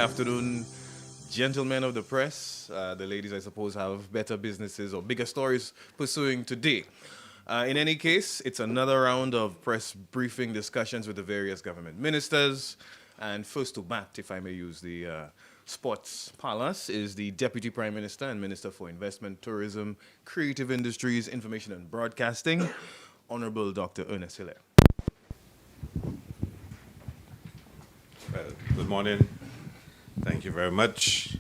afternoon, gentlemen of the press. The ladies, I suppose, have better businesses or bigger stories pursuing today. In any case, it's another round of press briefing discussions with the various government ministers. And first to bat, if I may use the sports palace, is the Deputy Prime Minister and Minister for Investment, Tourism, Creative Industries, Information and Broadcasting, Honorable Dr. Ernest Hilaire. Well, good morning. Thank you very much.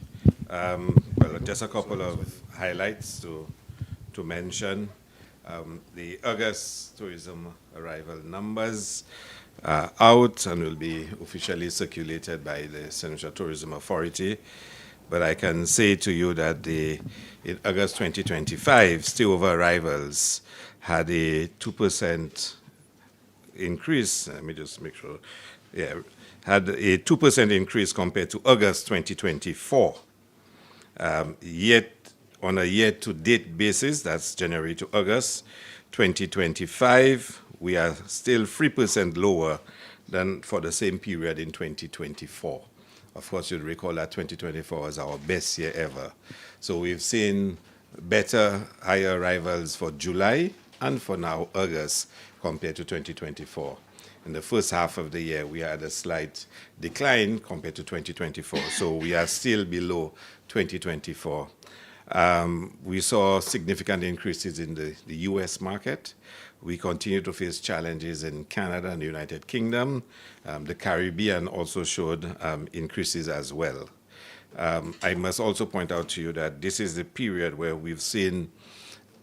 Just a couple of highlights to mention. The August tourism arrival numbers are out and will be officially circulated by the Central Tourism Authority. But I can say to you that in August 2025, stayover arrivals had a 2% increase. Let me just make sure. Yeah, had a 2% increase compared to August 2024. Yet, on a year-to-date basis, that's January to August 2025, we are still 3% lower than for the same period in 2024. Of course, you'll recall that 2024 was our best year ever. So we've seen better, higher arrivals for July and for now August compared to 2024. In the first half of the year, we had a slight decline compared to 2024. So we are still below 2024. We saw significant increases in the U.S. market. We continue to face challenges in Canada and the United Kingdom. The Caribbean also showed increases as well. I must also point out to you that this is the period where we've seen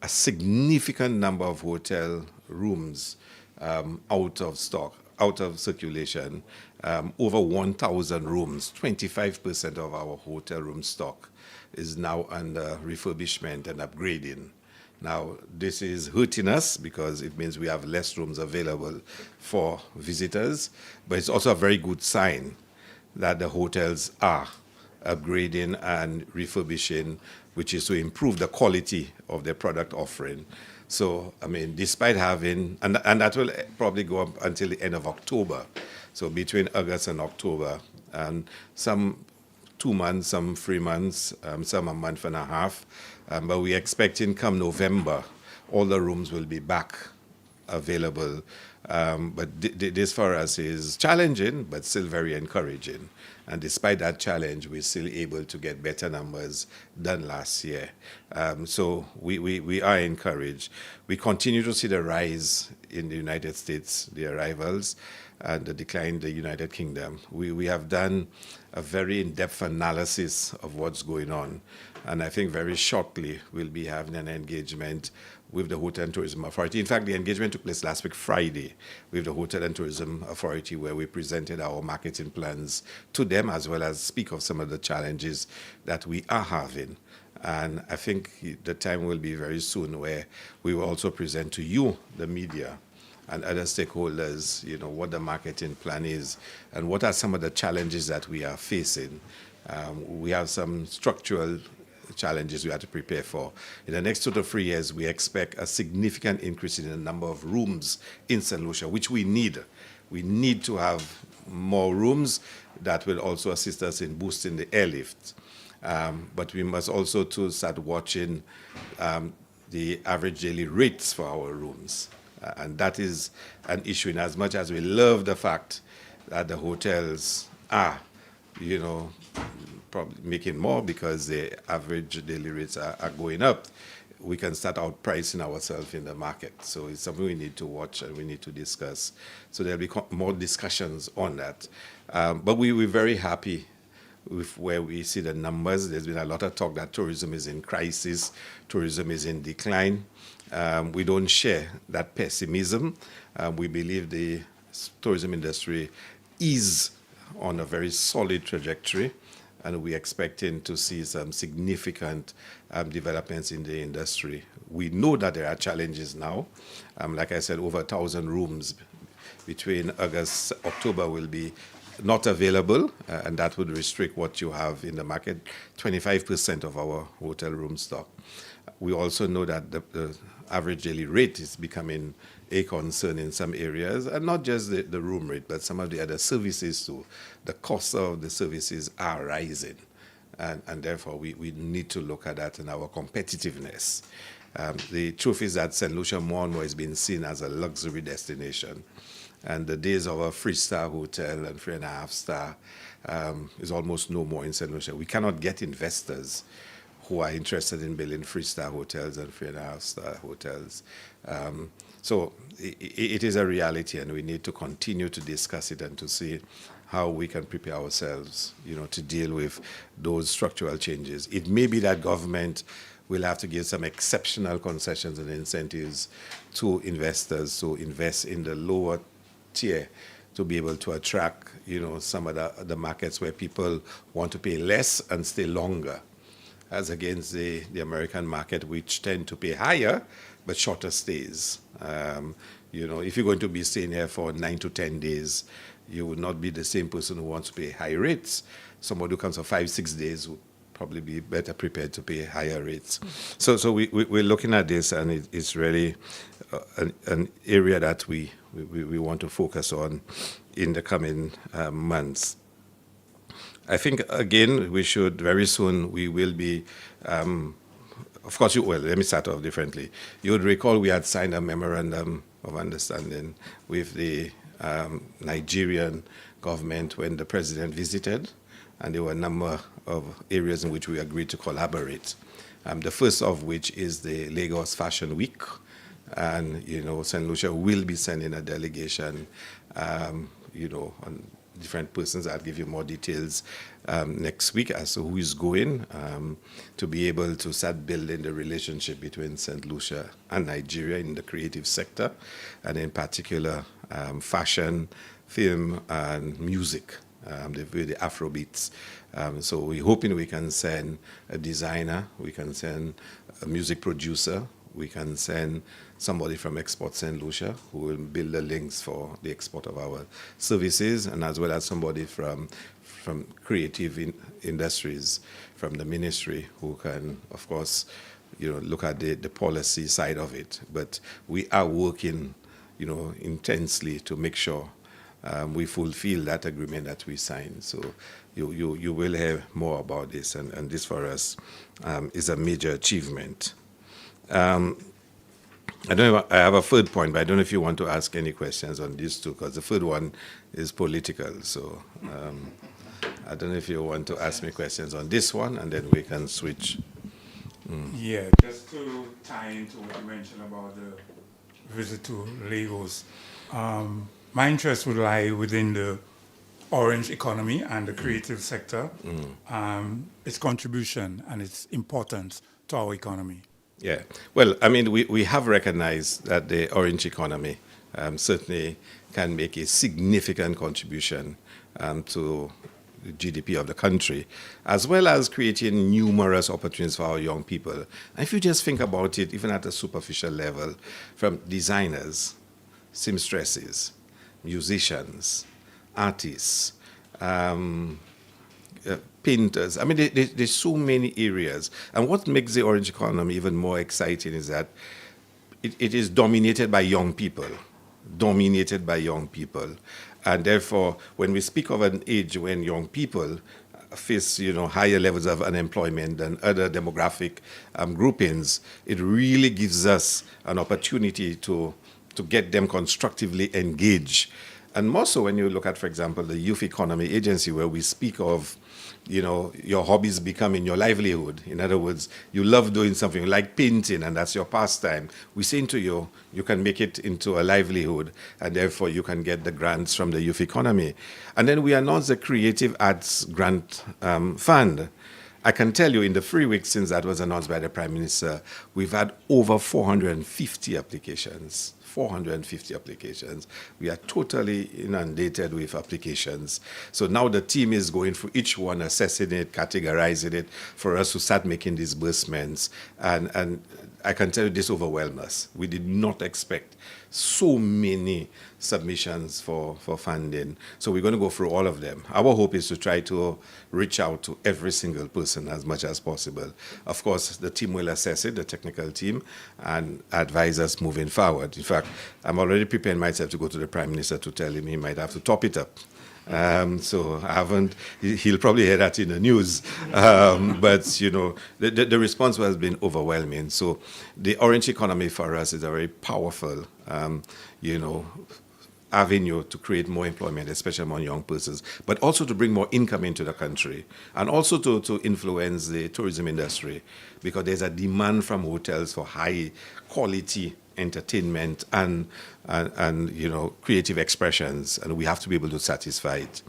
a significant number of hotel rooms out of stock, out of circulation, over 1,000 rooms. 25% of our hotel room stock is now under refurbishment and upgrading. Now, this is hurting us because it means we have less rooms available for visitors, but it's also a very good sign that the hotels are upgrading and refurbishing, which is to improve the quality of their product offering. So, I mean, despite having, and that will probably go up until the end of October. So between August and October, and some 2 months, some 3 months, some a month and a half. But we're expecting come November, all the rooms will be back available. But this for us is challenging, but still very encouraging. And despite that challenge, we're still able to get better numbers than last year. So we are encouraged. We continue to see the rise in the United States, the arrivals, and the decline in the United Kingdom. We have done a very in-depth analysis of what's going on. And I think very shortly we'll be having an engagement with the Hotel and Tourism Authority. In fact, the engagement took place last week, Friday, with the Hotel and Tourism Authority, where we presented our marketing plans to them, as well as speak of some of the challenges that we are having. And I think the time will be very soon where we will also present to you, the media, and other stakeholders, what the marketing plan is and what are some of the challenges that we are facing. We have some structural challenges we have to prepare for. In the next 2 to 3 years, we expect a significant increase in the number of rooms in St. Lucia, which we need. We need to have more rooms that will also assist us in boosting the airlift. But we must also start watching the average daily rates for our rooms. And that is an issue in as much as we love the fact that the hotels are, probably making more because the average daily rates are going up. We can start outpricing ourselves in the market. So it's something we need to watch and we need to discuss. So there'll be more discussions on that. But we're very happy with where we see the numbers. There's been a lot of talk that tourism is in crisis, tourism is in decline. We don't share that pessimism. We believe the tourism industry is on a very solid trajectory, and we're expecting to see some significant developments in the industry. We know that there are challenges now. Like I said, over 1,000 rooms between October will be not available, and that would restrict what you have in the market, 25% of our hotel room stock. We also know that the average daily rate is becoming a concern in some areas, and not just the room rate, but some of the other services too. The costs of the services are rising, and therefore we need to look at that in our competitiveness. The truth is that St. Lucia more and more is being seen as a luxury destination. And the days of a 3-star hotel and 3.5-star is almost no more in St. Lucia. We cannot get investors who are interested in building 3-star hotels and 3.5-star hotels. So it is a reality, and we need to continue to discuss it and to see how we can prepare ourselves, to deal with those structural changes. It may be that government will have to give some exceptional concessions and incentives to investors to invest in the lower tier to be able to attract, some of the markets where people want to pay less and stay longer, as against the American market, which tend to pay higher but shorter stays. If you're going to be staying here for 9 to 10 days, you would not be the same person who wants to pay high rates. Somebody who comes for 5-6 days would probably be better prepared to pay higher rates. So we're looking at this, and it's really an area that we want to focus on in the coming months. I think, again, we should very soon, we will be, of course, let me start off differently. You would recall we had signed a memorandum of understanding with the Nigerian government when the president visited, and there were a number of areas in which we agreed to collaborate. The first of which is the Lagos Fashion Week. And, St. Lucia will be sending a delegation, on different persons. I'll give you more details next week as to who is going, to be able to start building the relationship between St. Lucia and Nigeria in the creative sector, and in particular fashion, film, and music. The Afrobeats. So we're hoping we can send a designer, we can send a music producer, we can send somebody from Export St. Lucia who will build the links for the export of our services, and as well as somebody from creative industries, from the ministry, who can, of course, look at the policy side of it. But we are working, intensely to make sure we fulfill that agreement that we signed. So you will hear more about this, and this for us is a major achievement. I don't know, I have a third point, but I don't know if you want to ask any questions on these two, because the third one is political. So I don't know if you want to ask me questions on this one, and then we can switch. Yeah, just to tie into what you mentioned about the visit to Lagos. My interest would lie within the orange economy and the creative sector, its contribution and its importance to our economy. Yeah, well, I mean, we have recognized that the orange economy certainly can make a significant contribution to the GDP of the country, as well as creating numerous opportunities for our young people. And if you just think about it, even at a superficial level, from designers, seamstresses, musicians, artists, painters. I mean, there's so many areas. And what makes the orange economy even more exciting is that it is dominated by young people, And therefore, when we speak of an age when young people face, higher levels of unemployment than other demographic groupings, it really gives us an opportunity to get them constructively engaged. And more so when you look at, for example, the Youth Economy Agency, where we speak of, your hobbies becoming your livelihood. In other words, you love doing something like painting, and that's your pastime. We say to you, you can make it into a livelihood, and therefore you can get the grants from the youth economy. And then we announced the Creative Arts Grant Fund. I can tell you, in the 3 weeks since that was announced by the Prime Minister, we've had over 450 applications 450 applications. We are totally inundated with applications. So now the team is going through each one, assessing it, categorizing it, for us to start making disbursements. And I can tell you this overwhelmed us. We did not expect so many submissions for funding. So we're going to go through all of them. Our hope is to try to reach out to every single person as much as possible. Of course, the team will assess it, the technical team, and advise us moving forward. In fact, I'm already preparing myself to go to the Prime Minister to tell him he might have to top it up. So I haven't, he'll probably hear that in the news. But, you know, the response has been overwhelming. So the orange economy for us is a very powerful, you know, avenue to create more employment, especially among young persons, but also to bring more income into the country, and also to influence the tourism industry, because there's a demand from hotels for high quality entertainment and you know, creative expressions, and we have to be able to satisfy it.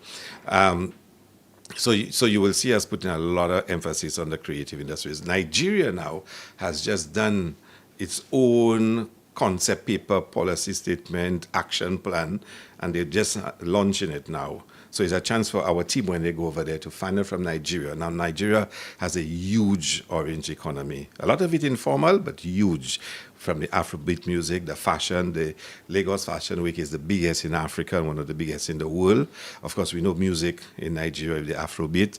So you will see us putting a lot of emphasis on the creative industries. Nigeria now has just done its own concept paper, policy statement, action plan, and they're just launching it now. So it's a chance for our team when they go over there to find out from Nigeria. Now, Nigeria has a huge orange economy. A lot of it informal, but huge. From the Afrobeat music, the fashion, the Lagos Fashion Week is the biggest in Africa and one of the biggest in the world. Of course, we know music in Nigeria, the Afrobeat.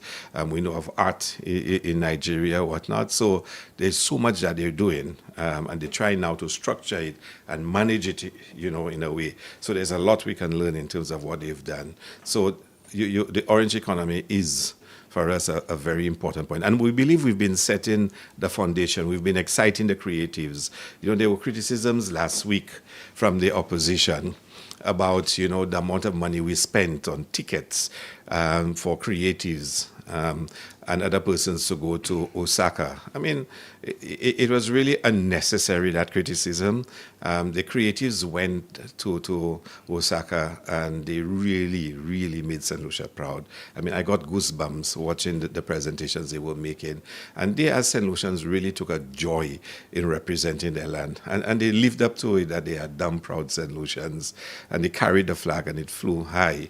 We know of art in Nigeria, whatnot. So there's so much that they're doing, and they're trying now to structure it and manage it, you know, in a way. So there's a lot we can learn in terms of what they've done. So the orange economy is, for us, a very important point. And we believe we've been setting the foundation. We've been exciting the creatives. You know, there were criticisms last week from the opposition about, you know, the amount of money we spent on tickets for creatives and other persons to go to Osaka. I mean, it was really unnecessary, that criticism. The creatives went to Osaka and they really, really made St. Lucia proud. I mean, I got goosebumps watching the presentations they were making. And they, as St. Lucians, really took a joy in representing their land. And they lived up to it, that they are damn proud St. Lucians. And they carried the flag and it flew high.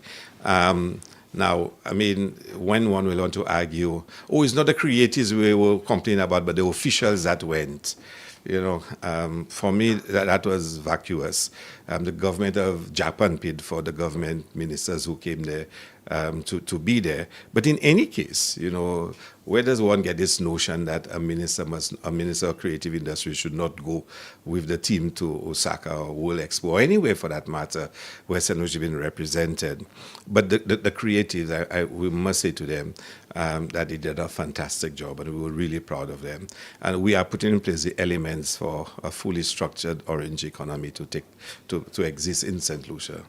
Now, I mean, when one will want to argue, oh, it's not the creatives we were complaining about, but the officials that went. You know, for me, that was vacuous. The government of Japan paid for the government ministers who came there to be there. But in any case, you know, where does one get this notion that a minister of creative industry should not go with the team to Osaka or World Expo, or anywhere for that matter, where St. Lucia has been represented? But the creatives, we must say to them that they did a fantastic job, and we were really proud of them. And we are putting in place the elements for a fully structured orange economy to exist in St. Lucia.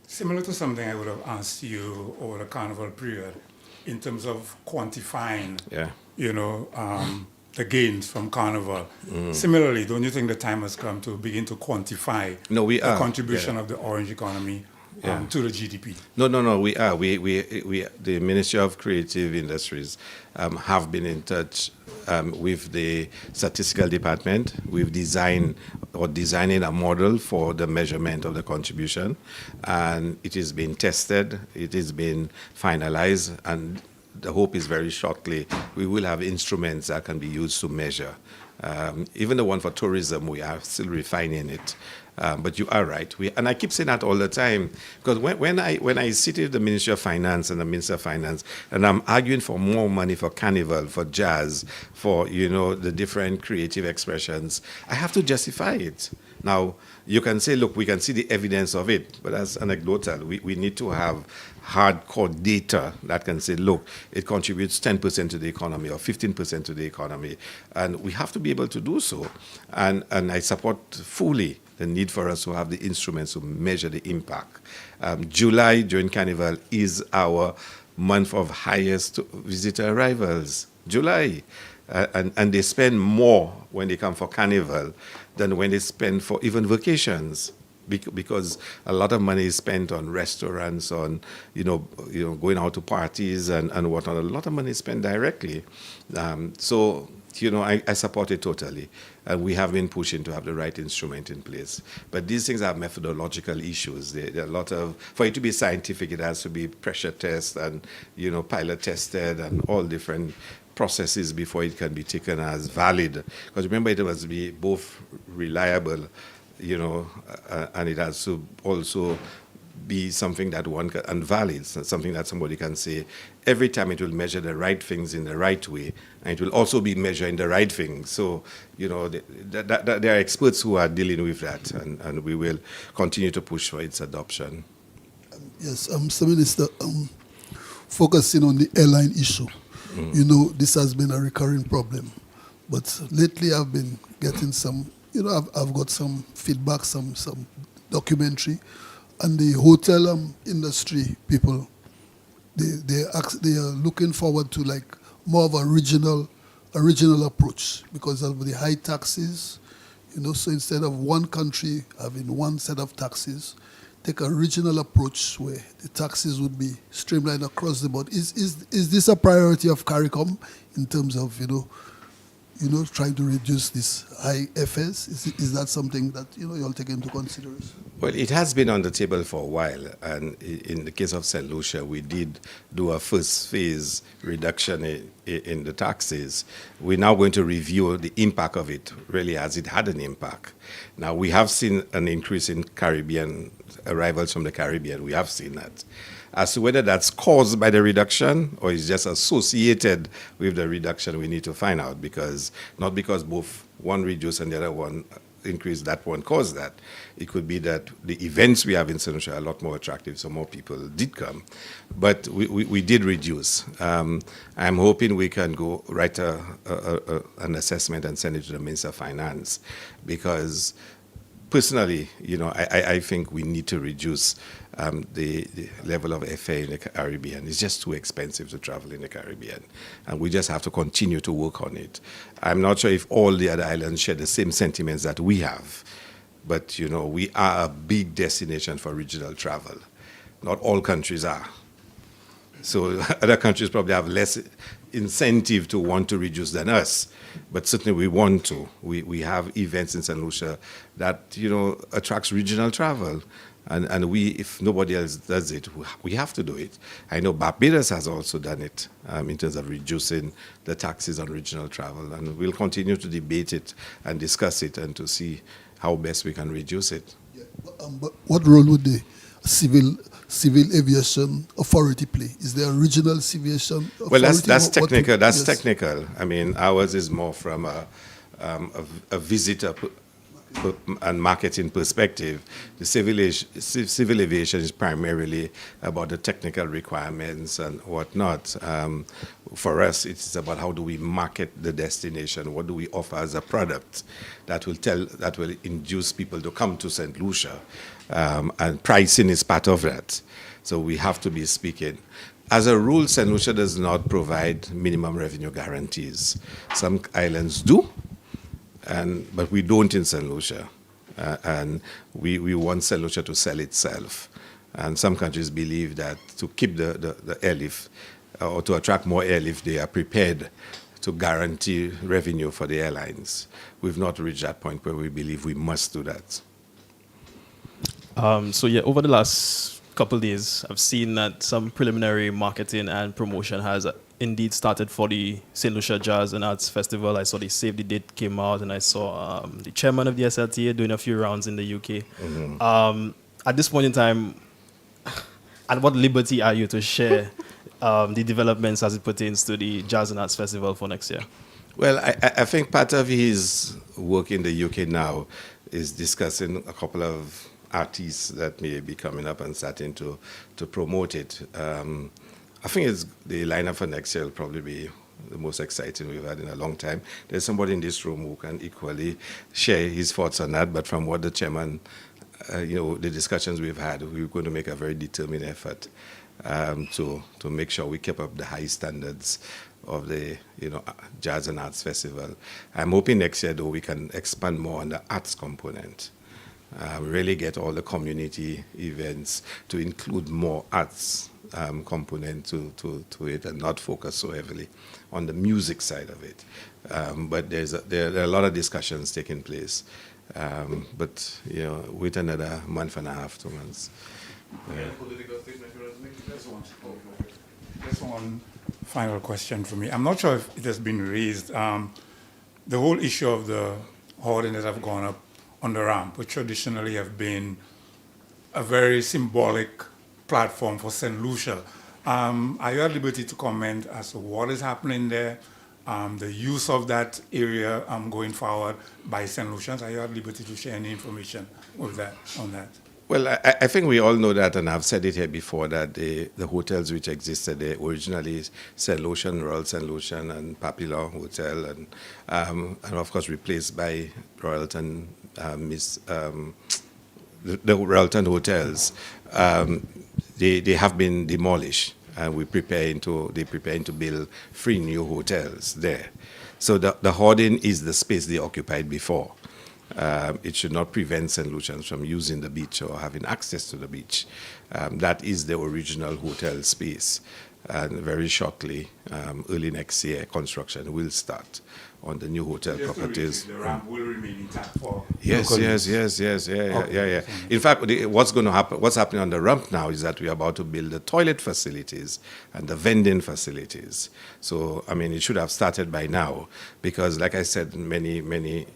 Similar to something I would have asked you over the carnival period, in terms of quantifying, you know, the gains from carnival. Similarly, don't you think the time has come to begin to quantify the contribution of the orange economy to the GDP? No, we are. The Ministry of Creative Industries have been in touch with the statistical department. We've designing a model for the measurement of the contribution, and it is being tested, it is being finalized, and the hope is very shortly we will have instruments that can be used to measure. Even the one for tourism, we are still refining it. But you are right. And I keep saying that all the time, because when I sit in the Ministry of Finance and the Minister of Finance, and I'm arguing for more money for carnival, for jazz, for, you know, the different creative expressions, I have to justify it. Now, you can say, look, we can see the evidence of it, but that's anecdotal. We need to have hardcore data that can say, look, it contributes 10% to the economy or 15% to the economy. And we have to be able to do so. And I support fully the need for us to have the instruments to measure the impact. July, during Carnival, is our month of highest visitor arrivals. July. And they spend more when they come for Carnival than when they spend for even vacations, because a lot of money is spent on restaurants, on you know going out to parties and whatnot. A lot of money is spent directly. So I support it totally. And we have been pushing to have the right instrument in place. But these things have methodological issues. There are a lot of, for it to be scientific, it has to be pressure test and, pilot tested and all different processes before it can be taken as valid. Because remember, it must be both reliable, and it has to also be something that one can, and valid, something that somebody can say every time it will measure the right things in the right way, and it will also be measuring the right things. So, there are experts who are dealing with that, and we will continue to push for its adoption. Yes, Mr. Minister, focusing on the airline issue. This has been a recurring problem, but lately I've been getting some, I've got some feedback, some documentary. And the hotel industry people, they are looking forward to like more of a regional approach because of the high taxes, So instead of one country having one set of taxes, take a regional approach where the taxes would be streamlined across the board. Is this a priority of CARICOM in terms of trying to reduce this high FS? Is that something that you'll take into consideration? Well, it has been on the table for a while, and in the case of St. Lucia, we did do a first phase reduction in the taxes. We're now going to review the impact of it, really, as it had an impact. Now, we have seen an increase in Caribbean arrivals from the Caribbean. We have seen that. As to whether that's caused by the reduction or is just associated with the reduction, we need to find out, not because both one reduced and the other one increased, that one caused that. It could be that the events we have in St. Lucia are a lot more attractive, so more people did come. But we did reduce. I'm hoping we can go write an assessment and send it to the Minister of Finance, because personally, I think we need to reduce the level of FA in the Caribbean. It's just too expensive to travel in the Caribbean, and we just have to continue to work on it. I'm not sure if all the other islands share the same sentiments that we have, but we are a big destination for regional travel. Not all countries are. So other countries probably have less incentive to want to reduce than us, but certainly we want to. We have events in St. Lucia that attracts regional travel, and we, if nobody else does it, we have to do it. I know Barbados has also done it in terms of reducing the taxes on regional travel, and we'll continue to debate it and discuss it and to see how best we can reduce it. Yeah. But what role would the Civil Aviation Authority play? Is there a regional aviation authority? Well, that's technical. That's technical. I mean, ours is more from a visitor and marketing perspective. The civil aviation is primarily about the technical requirements and whatnot. For us, it's about how do we market the destination? What do we offer as a product that will induce people to come to St. Lucia? And pricing is part of that. So we have to be speaking. As a rule, St. Lucia does not provide minimum revenue guarantees. Some islands do, but we don't in St. Lucia. And we want St. Lucia to sell itself. And some countries believe that to keep the airlift or to attract more airlift, they are prepared to guarantee revenue for the airlines. We've not reached that point where we believe we must do that. Over the last couple of days, I've seen that some preliminary marketing and promotion has indeed started for the St. Lucia Jazz and Arts Festival. I saw the save the date came out, and I saw the chairman of the SLTA doing a few rounds in the UK. Mm-hmm. At this point in time, at what liberty are you to share the developments as it pertains to the Jazz and Arts Festival for next year? Well, I think part of his work in the UK now is discussing a couple of artists that may be coming up and starting to promote it. I think the lineup for next year will probably be the most exciting we've had in a long time. There's somebody in this room who can equally share his thoughts on that, but from what the chairman, the discussions we've had, we're going to make a very determined effort to make sure we keep up the high standards of the Jazz and Arts Festival. I'm hoping next year, though, we can expand more on the arts component. Really get all the community events to include more arts component to it and not focus so heavily on the music side of it. But there are a lot of discussions taking place. But, wait another month and a half, 2 months. Just one final question for me. I'm not sure if it has been raised. The whole issue of the hoarding that have gone up on the ramp, which traditionally have been a very symbolic platform for St. Lucia. Are you at liberty to comment as to what is happening there, the use of that area going forward by St. Lucians? Are you at liberty to share any information with that on that? Well, I think we all know that, and I've said it here before, that the hotels which existed there originally, St. Lucian, Royal St. Lucian, and Papillon Hotel, and of course replaced by Royalton, the Royalton hotels. They have been demolished, and they're preparing to build 3 new hotels there. So the hoarding is the space they occupied before. It should not prevent St. Lucians from using the beach or having access to the beach. That is the original hotel space. And very shortly, early next year, construction will start on the new hotel properties. The ramp will remain intact for Yes. Yeah. In fact, what's happening on the ramp now is that we are about to build the toilet facilities and the vending facilities. So, I mean, it should have started by now because, like I said, many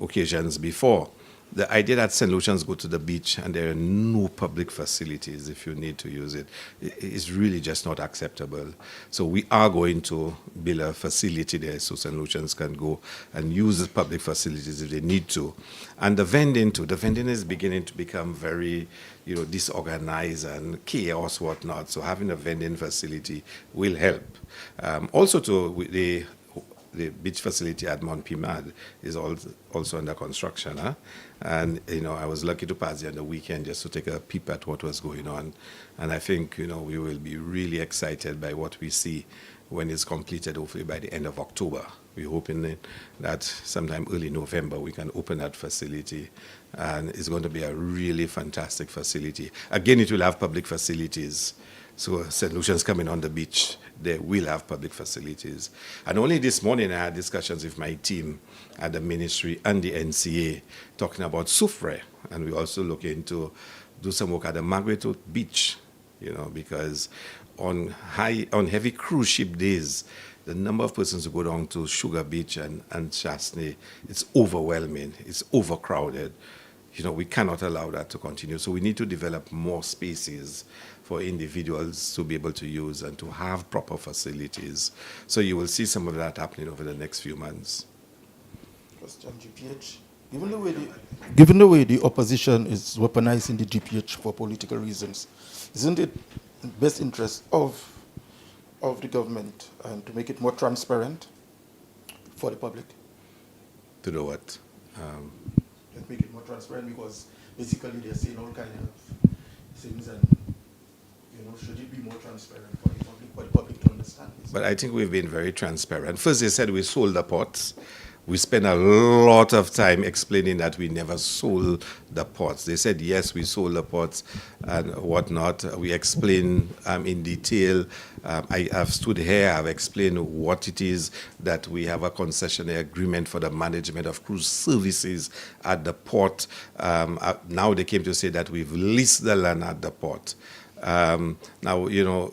occasions before, the idea that St. Lucians go to the beach and there are no public facilities if you need to use it is really just not acceptable. So we are going to build a facility there so St. Lucians can go and use the public facilities if they need to. And the vending too. The vending is beginning to become very, disorganized and chaos, whatnot. So having a vending facility will help. Also, the beach facility at Mount Pimad is also under construction. And, I was lucky to pass there on the weekend just to take a peep at what was going on. And I think, we will be really excited by what we see when it's completed, hopefully by the end of October. We're hoping that sometime early November we can open that facility. And it's going to be a really fantastic facility. Again, it will have public facilities. So St. Lucians coming on the beach, they will have public facilities. And only this morning I had discussions with my team at the ministry and the NCA talking about Soufre. And we're also looking to do some work at the Margaret Beach, because on heavy cruise ship days, the number of persons who go down to Sugar Beach and Chasney, it's overwhelming, it's overcrowded. We cannot allow that to continue. So we need to develop more spaces for individuals to be able to use and to have proper facilities. So you will see some of that happening over the next few months. Question, GPH. Given the way the opposition is weaponizing the GPH for political reasons, isn't it in the best interest of the government and to make it more transparent for the public? To know what? And make it more transparent because basically they're saying all kind of things and should it be more transparent for the public to understand this? But I think we've been very transparent. First they said we sold the pots. We spent a lot of time explaining that we never sold the pots. They said, yes, we sold the pots and whatnot. We explained in detail. I have stood here, I've explained what it is that we have a concessionary agreement for the management of cruise services at the port. Now they came to say that we've leased the land at the port. Now,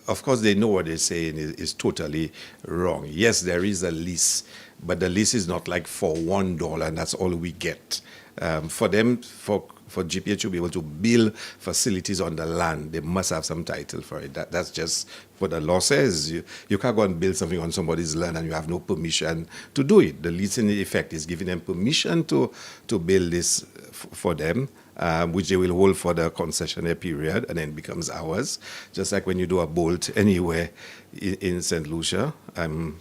of course, they know what they're saying is totally wrong. Yes, there is a lease, but the lease is not like for $1 and that's all we get. For GPH to be able to build facilities on the land, they must have some title for it. That's just what the law says. You can't go and build something on somebody's land and you have no permission to do it. The lease in effect is giving them permission to build this for them. Which they will hold for the concessionary period and then becomes ours. Just like when you do a bolt anywhere in St. Lucia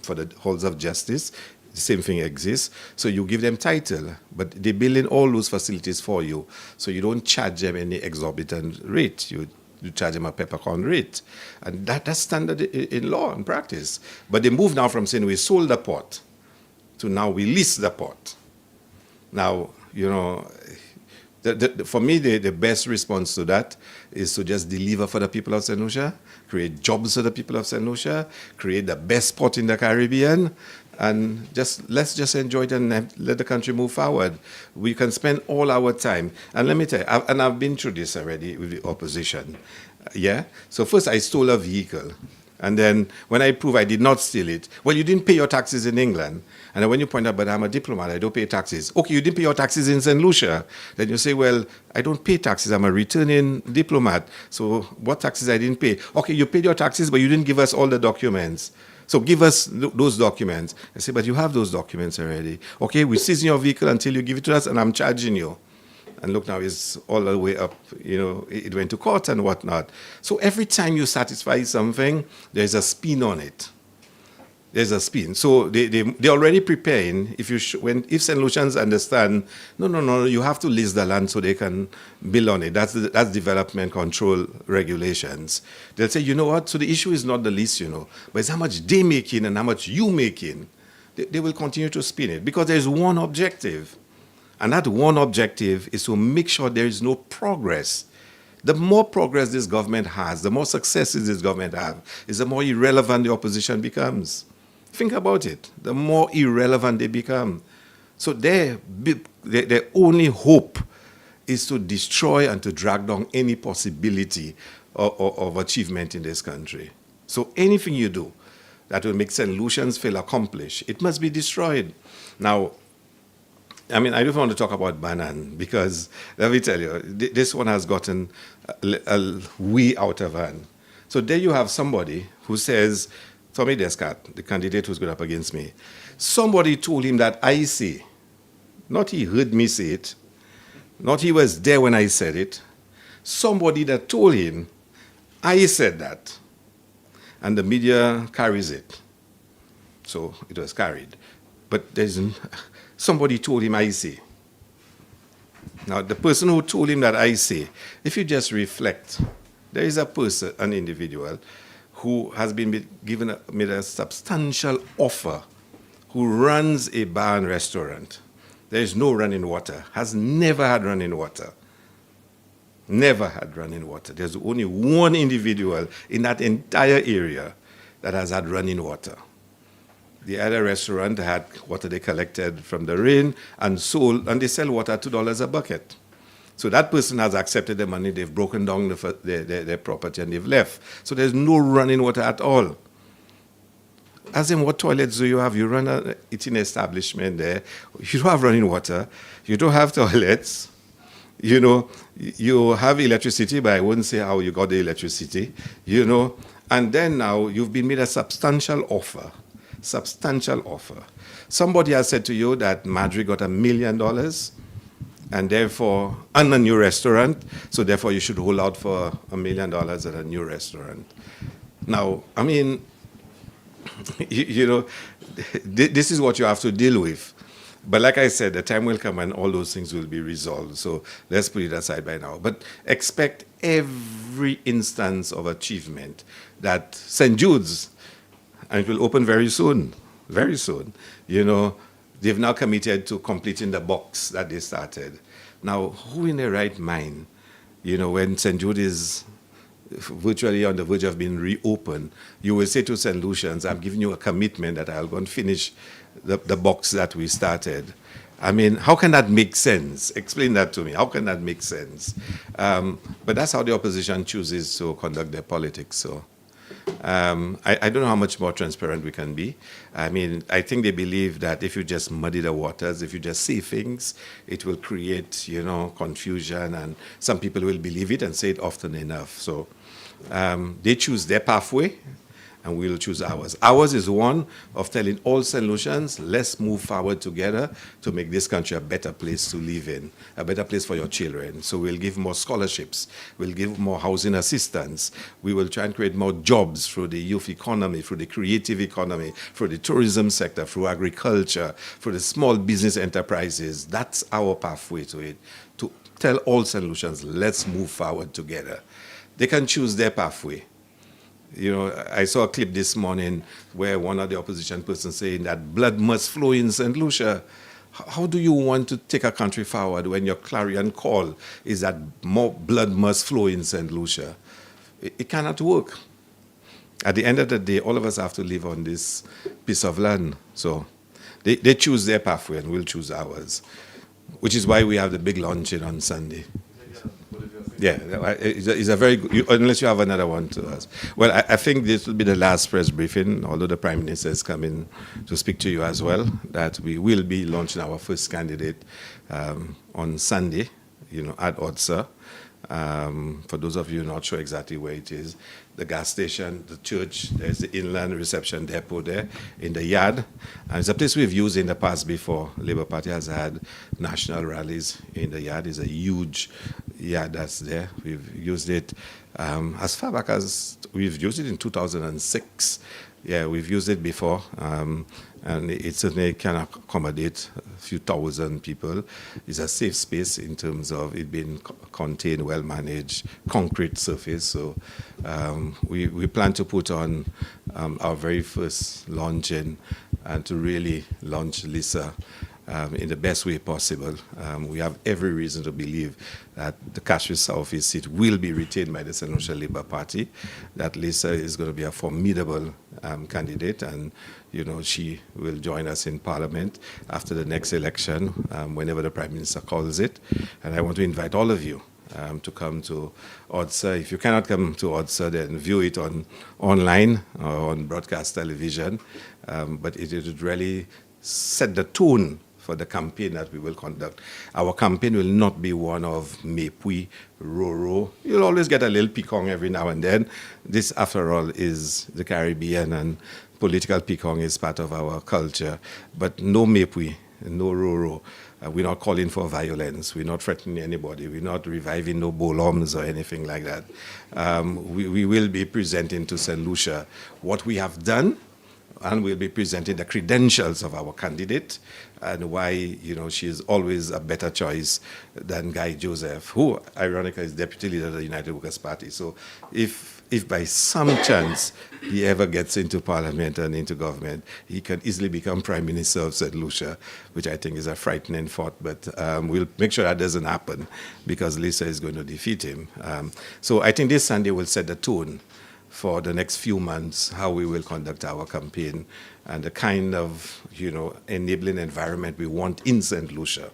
for the halls of justice, the same thing exists. So you give them title, but they're building all those facilities for you. So you don't charge them any exorbitant rate. You charge them a peppercorn rate. And that's standard in law and practice. But they move now from saying we sold the port to now we lease the port. Now, for me, the best response to that is to just deliver for the people of St. Lucia, create jobs for the people of St. Lucia, create the best port in the Caribbean, and let's just enjoy it and let the country move forward. We can spend all our time. And let me tell you, I've been through this already with the opposition. Yeah? So first I stole a vehicle. And then when I prove I did not steal it, well, you didn't pay your taxes in England. And then when you point out, but I'm a diplomat, I don't pay taxes. Okay, you didn't pay your taxes in St. Lucia. Then you say, well, I don't pay taxes. I'm a returning diplomat. So what taxes I didn't pay? Okay, you paid your taxes, but you didn't give us all the documents. So give us those documents. I say, but you have those documents already. Okay, we seize your vehicle until you give it to us, and I'm charging you. And look, now it's all the way up, it went to court and whatnot. So every time you satisfy something, there's a spin on it. There's a spin. So they're already preparing. If St. Lucians understand, no, you have to lease the land so they can build on it. That's development control regulations. They'll say, you know what? So the issue is not the lease, but it's how much they making and how much you making. They will continue to spin it because there's one objective. And that one objective is to make sure there is no progress. The more progress this government has, the more successes this government has, is the more irrelevant the opposition becomes. Think about it. The more irrelevant they become. So their only hope is to destroy and to drag down any possibility of achievement in this country. So anything you do that will make St. Lucians feel accomplished, it must be destroyed. Now, I don't want to talk about Banan because, let me tell you, this one has gotten way out of hand. So there you have somebody who says, Tommy Descartes, the candidate who's going up against me, somebody told him that I say, not he heard me say it, not he was there when I said it, somebody that told him, I said that, and the media carries it. So it was carried. But somebody told him, I say. Now, the person who told him that I say, if you just reflect, there is a person, an individual, who has been made a substantial offer, who runs a bar and restaurant. There is no running water, has never had running water. Never had running water. There's only one individual in that entire area that has had running water. The other restaurant had water they collected from the rain and sold, and they sell water at $2 a bucket. So that person has accepted the money, they've broken down their property and they've left. So there's no running water at all. As in, what toilets do you have? You run an eating establishment there. You don't have running water. You don't have toilets. You have electricity, but I wouldn't say how you got the electricity. And then now you've been made a substantial offer. Somebody has said to you that Madrid got $1 million and therefore, and a new restaurant, so therefore you should hold out for $1 million at a new restaurant. Now, this is what you have to deal with. But like I said, the time will come when all those things will be resolved. So let's put it aside by now. But expect every instance of achievement that St. Jude's, and it will open very soon, they've now committed to completing the box that they started. Now, who in their right mind, when St. Jude is virtually on the verge of being reopened, you will say to St. Lucians, I'm giving you a commitment that I'll go and finish the box that we started. How can that make sense? Explain that to me. How can that make sense? But that's how the opposition chooses to conduct their politics. So I don't know how much more transparent we can be. I think they believe that if you just muddy the waters, if you just say things, it will create, confusion, and some people will believe it and say it often enough. So they choose their pathway, and we'll choose ours. Ours is one of telling all St. Lucians, let's move forward together to make this country a better place to live in, a better place for your children. So we'll give more scholarships, we'll give more housing assistance, we will try and create more jobs through the youth economy, through the creative economy, through the tourism sector, through agriculture, through the small business enterprises. That's our pathway to it, to tell all St. Lucians, let's move forward together. They can choose their pathway. I saw a clip this morning where one of the opposition persons saying that blood must flow in St. Lucia. How do you want to take a country forward when your clarion call is that more blood must flow in St. Lucia? It cannot work. at the end of the day, all of us have to live on this piece of land. So they choose their pathway and we'll choose ours, which is why we have the big launching on Sunday. Yeah, it's a very good, unless you have another one to us. Well, I think this will be the last press briefing, although the Prime Minister is coming to speak to you as well, that we will be launching our first candidate on Sunday, at Odsa. For those of you not sure exactly where it is, the gas station, the church, there's the inland reception depot there in the yard. And it's a place we've used in the past before. Labour Party has had national rallies in the yard. It's a huge yard that's there. We've used it as far back as, we've used it in 2006. Yeah, we've used it before. And it certainly can accommodate a few thousand people. It's a safe space in terms of it being contained, well-managed, concrete surface. So we plan to put on our very first launching and to really launch Lisa in the best way possible. We have every reason to believe that the Cashville South East seat will be retained by the St. Lucia Labour Party, that Lisa is going to be a formidable candidate, and she will join us in Parliament after the next election, whenever the Prime Minister calls it. And I want to invite all of you to come to Odsa. If you cannot come to Odsa, then view it online or on broadcast television. But it would really set the tone for the campaign that we will conduct. Our campaign will not be one of mepui, roro. You'll always get a little picong every now and then. This, after all, is the Caribbean, and political picong is part of our culture. But no mepui, no roro. We're not calling for violence. We're not threatening anybody. We're not reviving no boloms or anything like that. We will be presenting to St. Lucia what we have done, and we'll be presenting the credentials of our candidate and why, she is always a better choice than Guy Joseph, who, ironically, is deputy leader of the United Workers' Party. So if by some chance he ever gets into Parliament and into government, he can easily become Prime Minister of St. Lucia, which I think is a frightening thought. But we'll make sure that doesn't happen because Lisa is going to defeat him. So I think this Sunday will set the tone for the next few months, how we will conduct our campaign and the kind of, enabling environment we want in St. Lucia.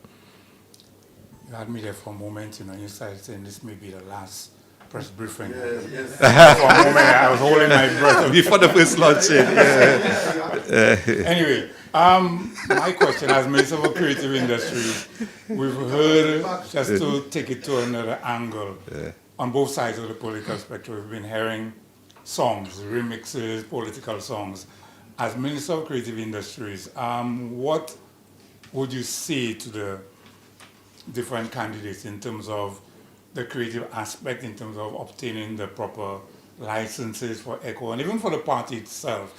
You had me there for a moment, you started saying this may be the last press briefing. Yes. For a moment, I was holding my breath. Before the first launching. Anyway, my question as Minister for Creative Industries, we've heard, just to take it to another angle, on both sides of the political spectrum, we've been hearing songs, remixes, political songs. As Minister of Creative Industries, what would you say to the different candidates in terms of the creative aspect, in terms of obtaining the proper licenses for ECHO, and even for the party itself?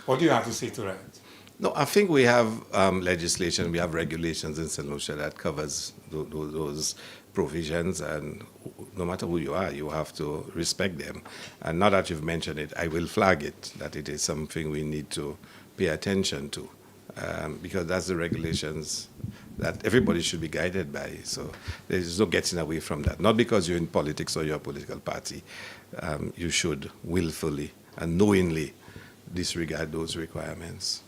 What do you have to say to that? No, I think we have legislation, we have regulations in St. Lucia that covers those provisions, and no matter who you are, you have to respect them. And now that you've mentioned it, I will flag it, that it is something we need to pay attention to, because that's the regulations that everybody should be guided by. So there's no getting away from that. Not because you're in politics or you're a political party. You should willfully and knowingly disregard those requirements.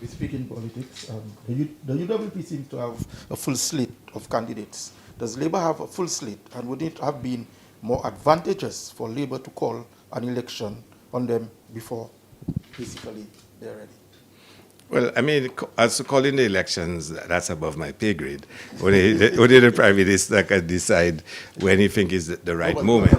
We speak in politics. The UWP seems to have a full slate of candidates. Does Labour have a full slate? And would it have been more advantageous for Labour to call an election on them before basically they're ready? Well, I mean, as to calling the elections, that's above my pay grade. Only the Prime Minister can decide when he thinks is the right moment.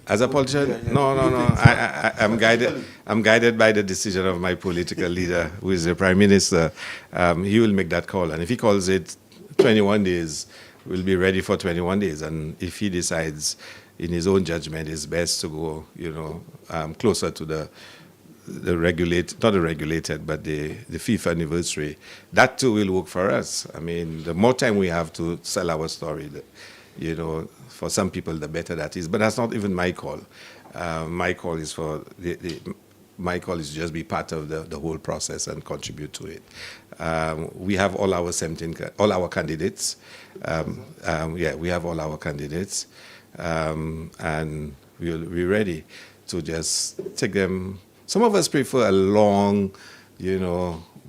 As a politician? No. I'm guided by the decision of my political leader, who is the Prime Minister. He will make that call. And if he calls it 21 days, we'll be ready for 21 days. And if he decides, in his own judgment, it's best to go, closer to the not the regulated, but the FIFA anniversary, that too will work for us. I mean, the more time we have to sell our story, for some people, the better that is. But that's not even my call. My call is my call is to just be part of the whole process and contribute to it. We have all our candidates. We have all our candidates. And we're ready to just take them. Some of us prefer a long,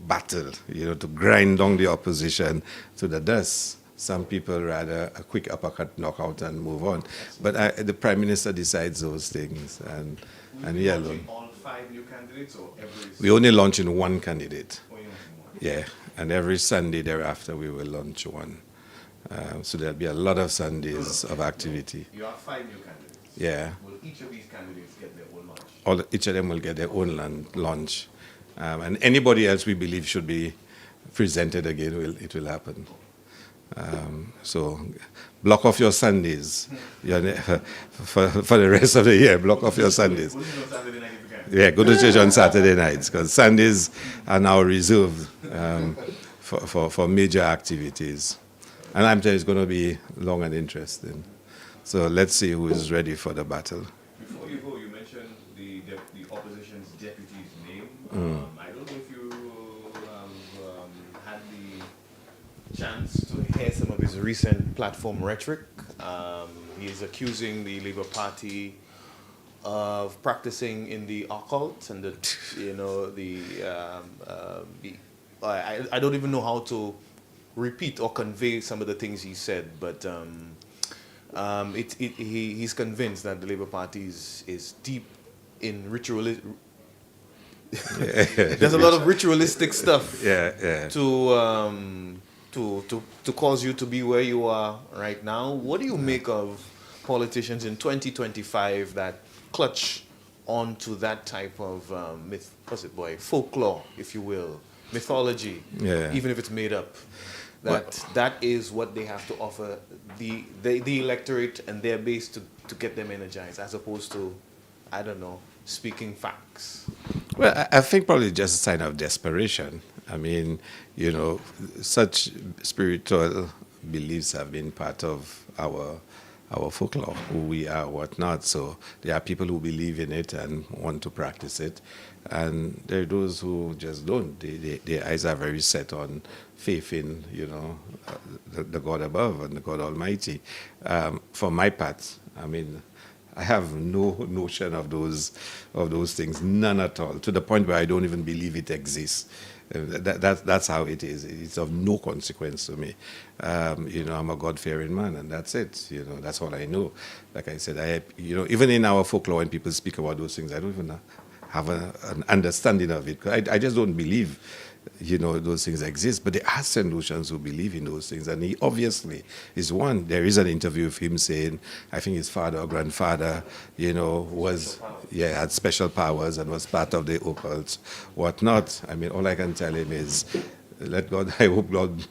battle, to grind down the opposition to the dust. Some people rather a quick uppercut, knockout, and move on. But the Prime Minister decides those things, and we alone. All 5 new candidates or every? We only launch in one candidate. Only one. Yeah, and every Sunday thereafter we will launch one. So there'll be a lot of Sundays of activity. You have 5 new candidates. Yeah. Will each of these candidates get their own launch? Each of them will get their own launch. And anybody else we believe should be presented again, it will happen. So block off your Sundays for the rest of the year. Block off your Sundays. Go to church on Saturday night if you can. Yeah, go to church on Saturday nights because Sundays are now reserved for major activities. And I'm sure it's going to be long and interesting. So let's see who is ready for the battle. Before you go, you mentioned the opposition's deputy's name. I don't know if you have had the chance to hear some of his recent platform rhetoric. He is accusing the Labour Party of practicing in the occult and I don't even know how to repeat or convey some of the things he said, but he's convinced that the Labour Party is deep in ritualistic. There's a lot of ritualistic stuff. Yeah. To cause you to be where you are right now. What do you make of politicians in 2025 that clutch onto that type of folklore, if you will, mythology, even if it's made up? That is what they have to offer the electorate and their base to get them energized, as opposed to, I don't know, speaking facts. Well, I think probably just a sign of desperation. I mean, such spiritual beliefs have been part of our folklore, who we are, whatnot. So there are people who believe in it and want to practice it, and there are those who just don't. Their eyes are very set on faith in, the God above and the God Almighty. For my part, I mean, I have no notion of those things, none at all, to the point where I don't even believe it exists. That's how it is. It's of no consequence to me. I'm a God-fearing man, and that's it. That's all I know. Like I said, even in our folklore, when people speak about those things, I don't even have an understanding of it. I just don't believe, those things exist. But there are St. Lucians who believe in those things, and he obviously is one. There is an interview of him saying, I think his father or grandfather, had special powers and was part of the occult, whatnot. I mean, all I can tell him is, let God, I hope God,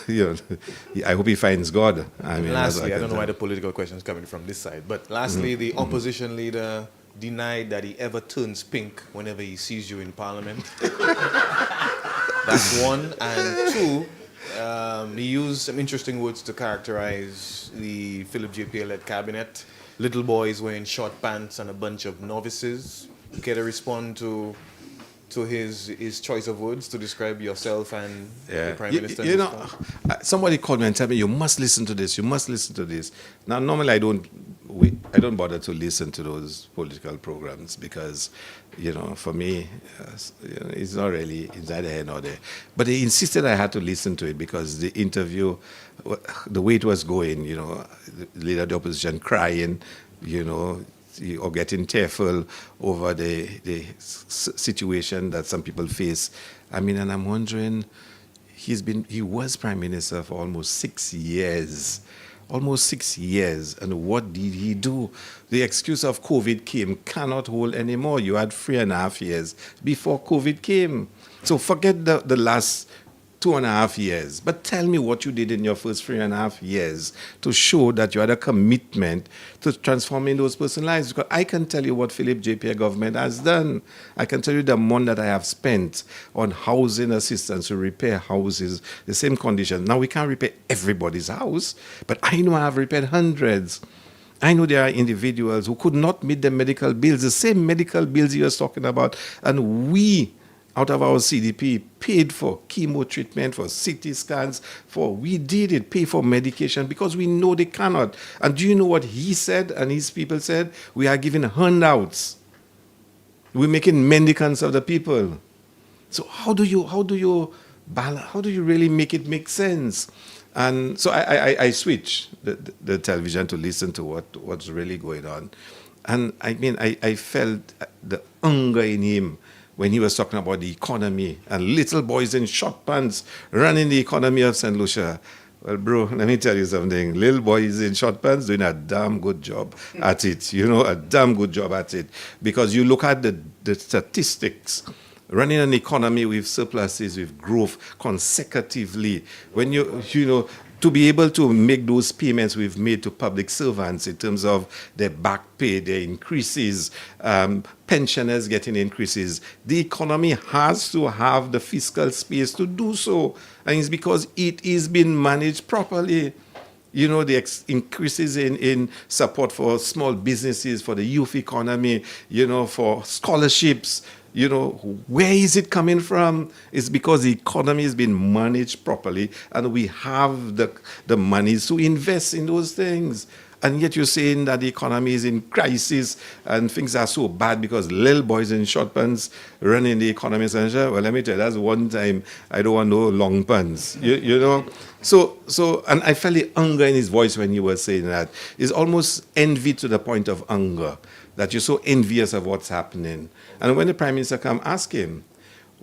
I hope he finds God. I mean, lastly, I don't know why the political question is coming from this side, but lastly, the opposition leader denied that he ever turns pink whenever he sees you in Parliament. That's one. And two, he used some interesting words to characterize the Philip JPA-led cabinet. Little boys wearing short pants and a bunch of novices. Care to respond to his choice of words to describe yourself and the Prime Minister? Somebody called me and told me, you must listen to this, you must listen to this. Now, normally I don't bother to listen to those political programs because, for me, it's not really, it's neither here nor there. But they insisted I had to listen to it because the interview, the way it was going, the leader of the opposition crying, or getting tearful over the situation that some people face. I mean, and I'm wondering, he was Prime Minister for almost 6 years. Almost 6 years. And what did he do? The excuse of COVID came cannot hold anymore. You had 3.5 years before COVID came. So forget the last 2.5 years. But tell me what you did in your first 3.5 years to show that you had a commitment to transforming those person's lives. Because I can tell you what Philip JPA government has done. I can tell you the amount that I have spent on housing assistance to repair houses, the same condition. Now, we can't repair everybody's house, but I know I have repaired hundreds. I know there are individuals who could not meet their medical bills, the same medical bills he was talking about, and we out of our CDP paid for chemo treatment, for CT scans, we did it, pay for medication because we know they cannot. And do you know what he said and his people said? We are giving handouts. We're making mendicants of the people. So how do you balance? How do you really make it make sense? And so I switch the television to listen to what's really going on. And I mean, I felt the anger in him when he was talking about the economy and little boys in short pants running the economy of St. Lucia. Well, bro, let me tell you something. Little boys in short pants doing a damn good job at it, a damn good job at it. Because you look at the statistics, running an economy with surpluses, with growth consecutively, when to be able to make those payments we've made to public servants in terms of their back pay, their increases, pensioners getting increases, the economy has to have the fiscal space to do so. And it's because it is being managed properly. The increases in support for small businesses, for the youth economy, for scholarships, where is it coming from? It's because the economy has been managed properly and we have the monies to invest in those things. And yet you're saying that the economy is in crisis and things are so bad because little boys in short pants running the economy. Well, let me tell you, that's one time I don't want no long pants, So, and I felt the anger in his voice when he was saying that. It's almost envy to the point of anger, that you're so envious of what's happening. And when the Prime Minister come, ask him,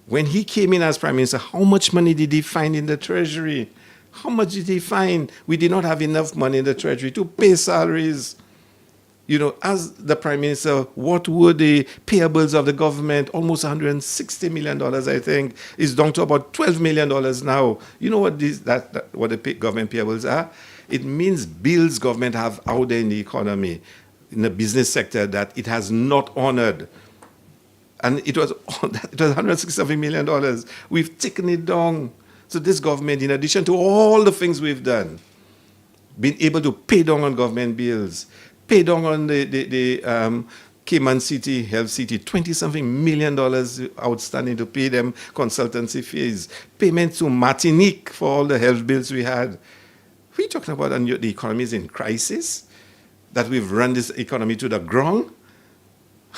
when he came in as Prime Minister, how much money did he find in the Treasury? How much did he find? We did not have enough money in the Treasury to pay salaries. As the Prime Minister, what were the payables of the government? Almost $160 million, I think, is down to about $12 million now. You know what what the government payables are? It means bills government have out there in the economy, in the business sector, that it has not honored. And it was $167 million. We've taken it down. So this government, in addition to all the things we've done, been able to pay down on government bills, pay down on the Cayman City, Health City, $20-something million outstanding to pay them consultancy fees, payments to Martinique for all the health bills we had. What are you talking about? And the economy is in crisis? That we've run this economy to the ground?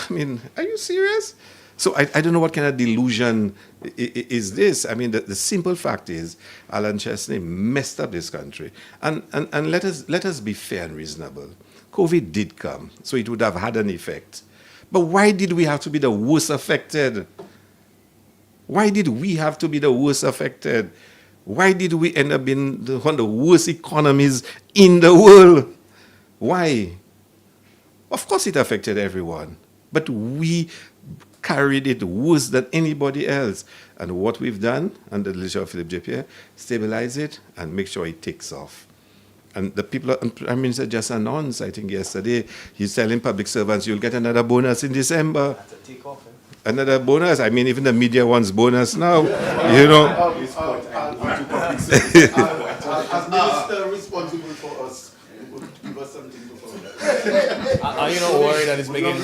I mean, are you serious? So I don't know what kind of delusion is this. I mean, the simple fact is Alan Chesney messed up this country. And let us be fair and reasonable. COVID did come, so it would have had an effect. But why did we have to be the worst affected? Why did we have to be the worst affected? Why did we end up being one of the worst economies in the world? Why? Of course it affected everyone, but we carried it worse than anybody else. And what we've done under the leadership of Philip J. Pierre, stabilize it and make sure it takes off. And the people, Prime Minister just announced, I think yesterday, he's telling public servants, you'll get another bonus in December. That's a takeoff, eh? Another bonus. I mean, even the media wants bonus now. As minister responsible for us, give us something to follow. Are you not worried that it's making...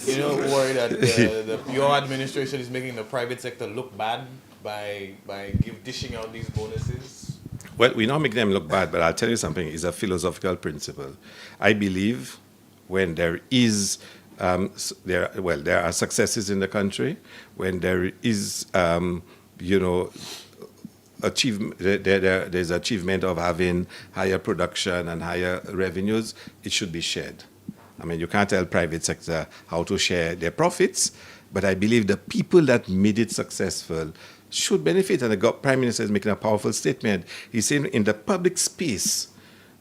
You're not worried that your administration is making the private sector look bad by dishing out these bonuses? Well, we don't make them look bad, but I'll tell you something. It's a philosophical principle. I believe when there is, there are successes in the country, when there is, achievement, there's achievement of having higher production and higher revenues, it should be shared. I mean, you can't tell private sector how to share their profits, but I believe the people that made it successful should benefit. And the Prime Minister is making a powerful statement. He's saying in the public space,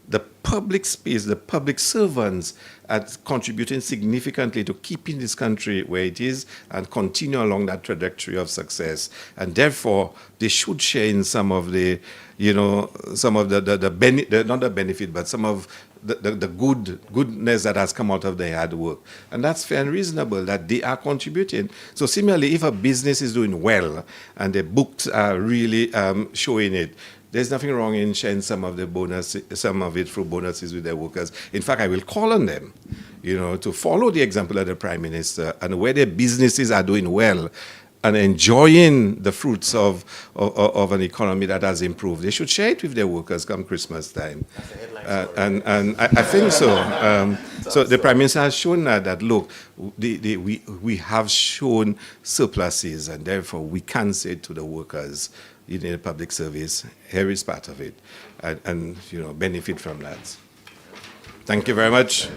the public servants are contributing significantly to keeping this country where it is and continue along that trajectory of success. And therefore, they should share in some of the, some of not the benefit, but some of the goodness that has come out of their hard work. And that's fair and reasonable that they are contributing. So similarly, if a business is doing well and the books are really showing it, there's nothing wrong in sharing some of it through bonuses with their workers. In fact, I will call on them, to follow the example of the Prime Minister, and where their businesses are doing well, and enjoying the fruits of an economy that has improved. They should share it with their workers come Christmas time. And I think so. So the Prime Minister has shown that look, we have shown surpluses, and therefore we can say to the workers in the public service, here is part of it, and benefit from that. Thank you very much.